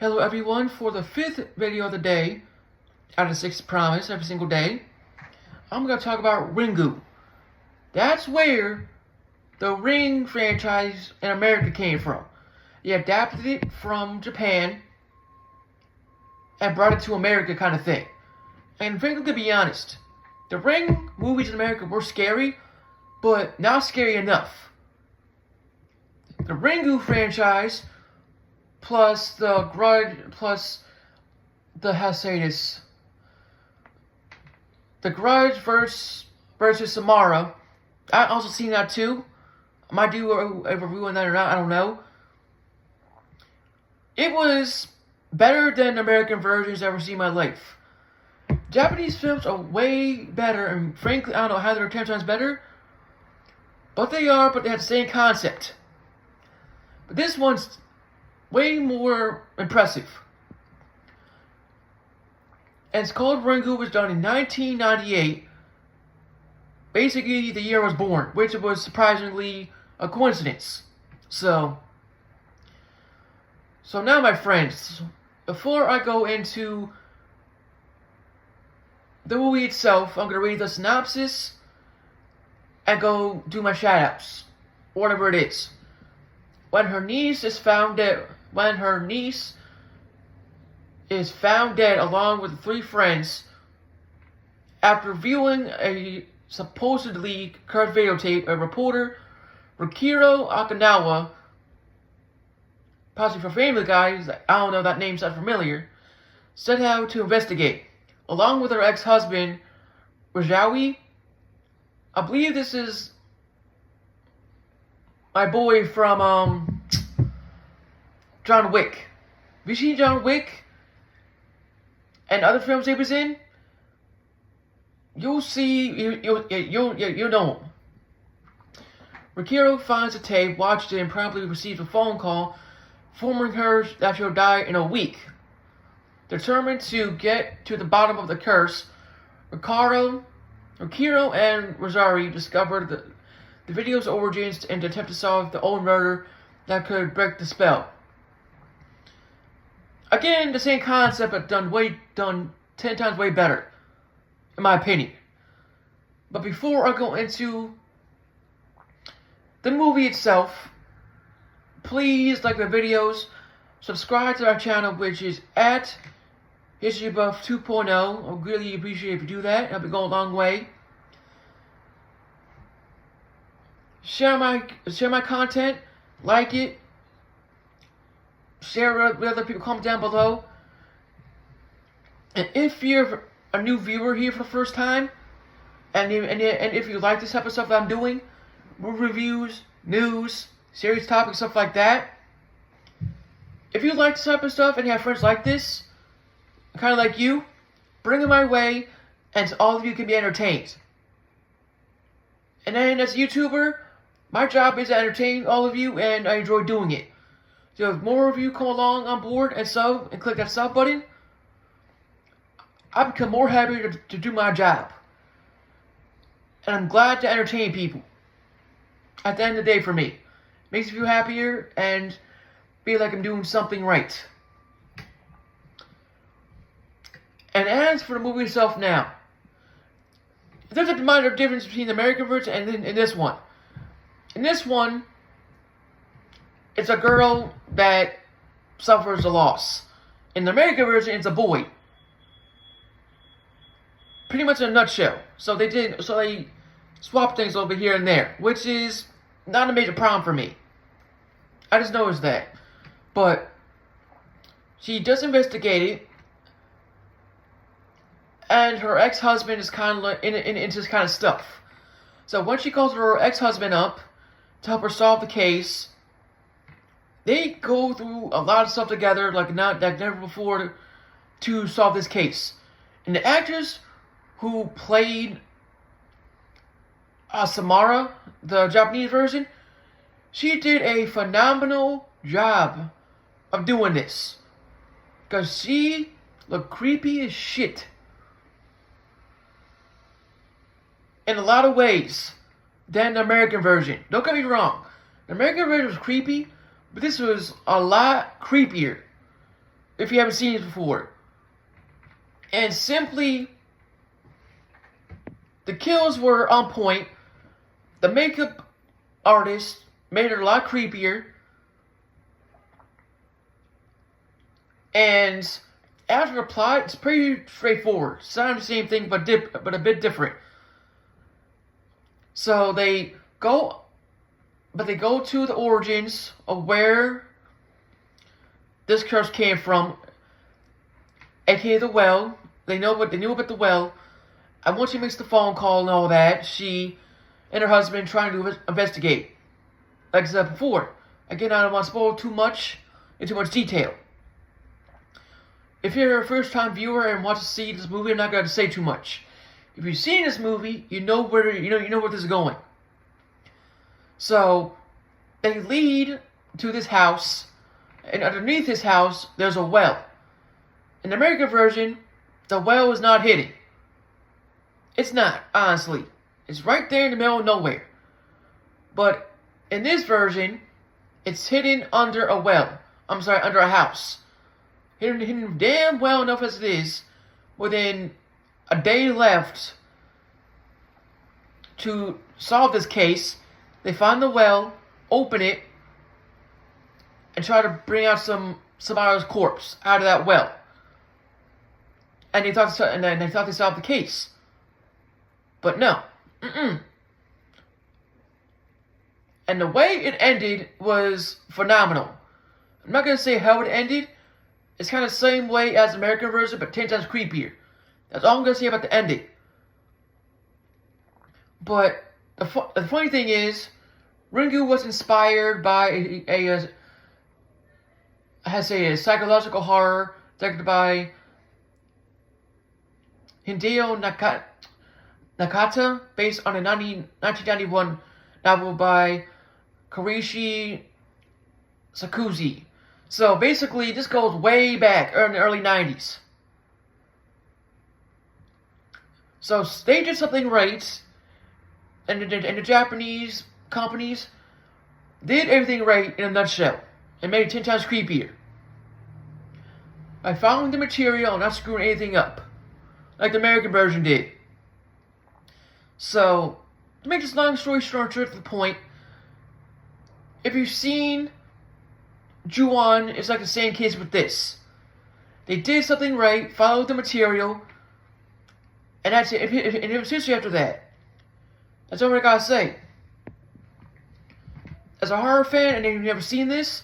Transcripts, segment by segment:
Hello everyone, for the 5th video of the day, out of 6 promise every single day, I'm going to talk about RINGU. That's where the Ring franchise in America came from. They adapted it from Japan and brought it to America kind of thing. And frankly, to be honest, the Ring movies in America were scary, but not scary enough. The RINGU franchise plus the Grudge, plus the, the Grudge versus Samara. I also seen that too. I might do a review on that or not, I don't know. It was better than American versions I've ever seen in my life. Japanese films are way better, and frankly, I don't know how they're 10 times better. But they have the same concept. But this one's way more impressive. And it's called RINGU. It was done in 1998. Basically, the year I was born, which was surprisingly a coincidence. So now, my friends, before I go into the movie itself, I'm going to read the synopsis and go do my shoutouts, whatever it is. When her niece is found dead along with 3 friends after viewing a supposedly cursed videotape, a reporter, Rikiro Okinawa, possibly for Family Guy, I don't know, that name sounds familiar, set out to investigate, along with her ex-husband, Rajawi. I believe this is my boy from John Wick. Have you seen John Wick and other films he was in? You'll see, you'll know him. Rikiro finds the tape, watched it, and promptly receives a phone call informing her that she'll die in a week. Determined to get to the bottom of the curse, Rikiro and Rosari discovered the video's origins and attempt to solve the old murder that could break the spell. Again, the same concept, but done 10 times way better, in my opinion. But before I go into the movie itself, please like the videos, subscribe to our channel, which is at HistoryBuff 2.0. I really appreciate if you do that. That'll go a long way. Share my content, like it, share it with other people, comment down below. And if you're a new viewer here for the first time, and if you like this type of stuff that I'm doing, movie reviews, news, series topics, stuff like that, if you like this type of stuff and you have friends like this, kind of like you, bring them my way, and so all of you can be entertained. And then as a YouTuber, my job is to entertain all of you, and I enjoy doing it. So if more of you come along on board and sub, and click that sub button, I become more happy to do my job. And I'm glad to entertain people. At the end of the day for me. Makes me feel happier and feel like I'm doing something right. And as for the movie itself now, there's a minor difference between the American version and this one. In this one, it's a girl that suffers a loss. In the American version, it's a boy. Pretty much in a nutshell. So they swapped things over here and there, which is not a major problem for me. I just noticed that. But she just investigated, and her ex-husband is kind of like into this kind of stuff. So when she calls her ex-husband up to help her solve the case, they go through a lot of stuff together like never before to solve this case. And the actress who played Samara, the Japanese version, she did a phenomenal job of doing this. Because she looked creepy as shit. In a lot of ways than the American version. Don't get me wrong. The American version was creepy, but this was a lot creepier. if you haven't seen it before. And simply, the kills were on point. The makeup artist made it a lot creepier. And after the plot, it's pretty straightforward. It's not the same thing, but a bit different. So they go to the origins of where this curse came from, aka the well. They knew about the well. And once she makes the phone call and all that, she and her husband trying to investigate. Like I said before, again, I don't want to spoil too much in too much detail. If you're a first-time viewer and want to see this movie, I'm not going to say too much. If you've seen this movie, you know where this is going. So they lead to this house, and underneath this house, there's a well. In the American version, the well is not hidden. It's not, honestly. It's right there in the middle of nowhere. But in this version, it's hidden under a well. Under a house. Hidden damn well enough as it is, within a day left to solve this case. They find the well, open it, and try to bring out somebody's corpse out of that well. And they thought they solved the case. But no. And the way it ended was phenomenal. I'm not going to say how it ended. It's kind of the same way as the American version, but 10 times creepier. That's all I'm going to say about the ending. But the funny thing is, RINGU was inspired by a psychological horror directed by Hideo Nakata, based on a 1991 novel by Karishi Sakuzi. So basically, this goes way back in the early 90s. So they did something right, and the Japanese companies did everything right in a nutshell, and made it 10 times creepier. By following the material and not screwing anything up, like the American version did. So, to make this long story short, to the point, if you've seen Ju-On, it's like the same case with this. They did something right, followed the material, and that's it. And it was history after that. That's all I gotta say. As a horror fan, and if you've never seen this,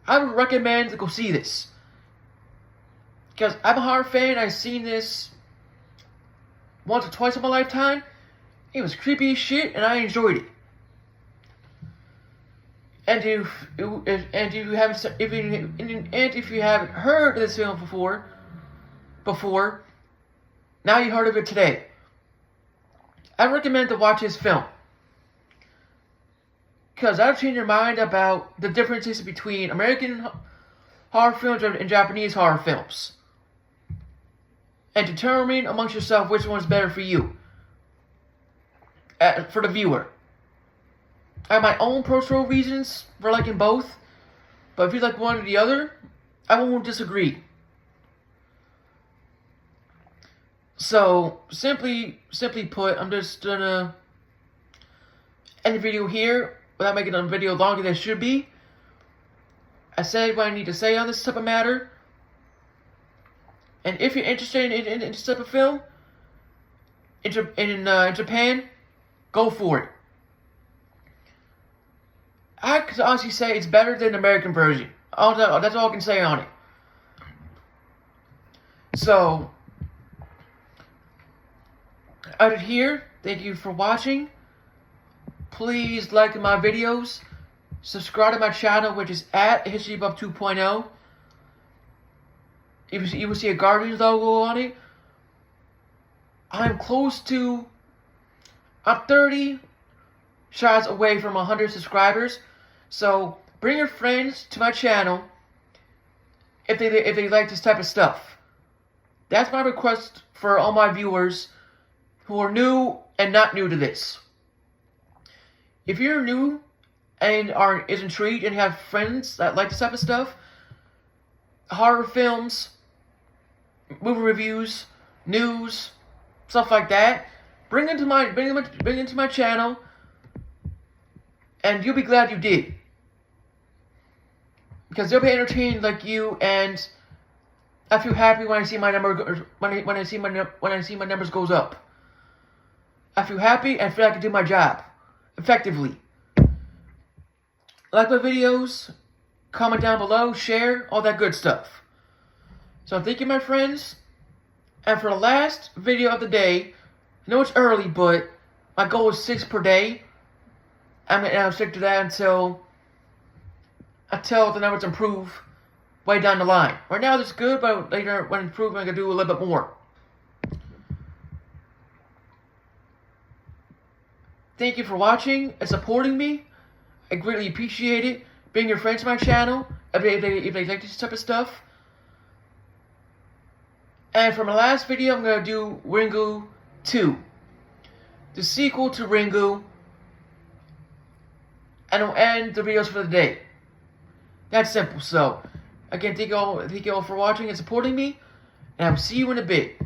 I would recommend to go see this. Because I'm a horror fan, I've seen this once or twice in my lifetime. It was creepy as shit, and I enjoyed it. And if you haven't heard of this film before, now you heard of it today. I recommend to watch this film, because that'll change your mind about the differences between American horror films and Japanese horror films, and determine amongst yourself which one's better for you, for the viewer. I have my own personal reasons for liking both, but if you like one or the other, I won't disagree. So, simply put, I'm just gonna end the video here without making the video longer than it should be. I said what I need to say on this type of matter. And if you're interested in this type of film, in Japan, go for it. I could honestly say it's better than the American version. That's all I can say on it. So, out of here, thank you for watching. Please like my videos. Subscribe to my channel, which is at HistoryBuff 2.0. You will see a Guardians logo on it. I'm 30 shots away from 100 subscribers. So bring your friends to my channel if they like this type of stuff. That's my request for all my viewers who are new and not new to this. If you're new and is intrigued and have friends that like this type of stuff, horror films, movie reviews, news, stuff like that. Bring it to my channel, and you'll be glad you did, because they'll be entertained like you, and I feel happy when I see my number when I see my numbers goes up. I feel happy and feel like I can do my job effectively. Like my videos, comment down below, share, all that good stuff. So thank you, my friends. And for the last video of the day, I know it's early, but my goal is 6 per day. I'm gonna stick to that until the numbers improve way down the line. Right now, it's good, but later when improved, I'm gonna do a little bit more. Thank you for watching and supporting me. I greatly appreciate it. Bring your friends to my channel if they like this type of stuff. And for my last video, I'm going to do RINGU 2. The sequel to RINGU. And I'll end the videos for the day. That's simple. So, again, thank you all for watching and supporting me. And I'll see you in a bit.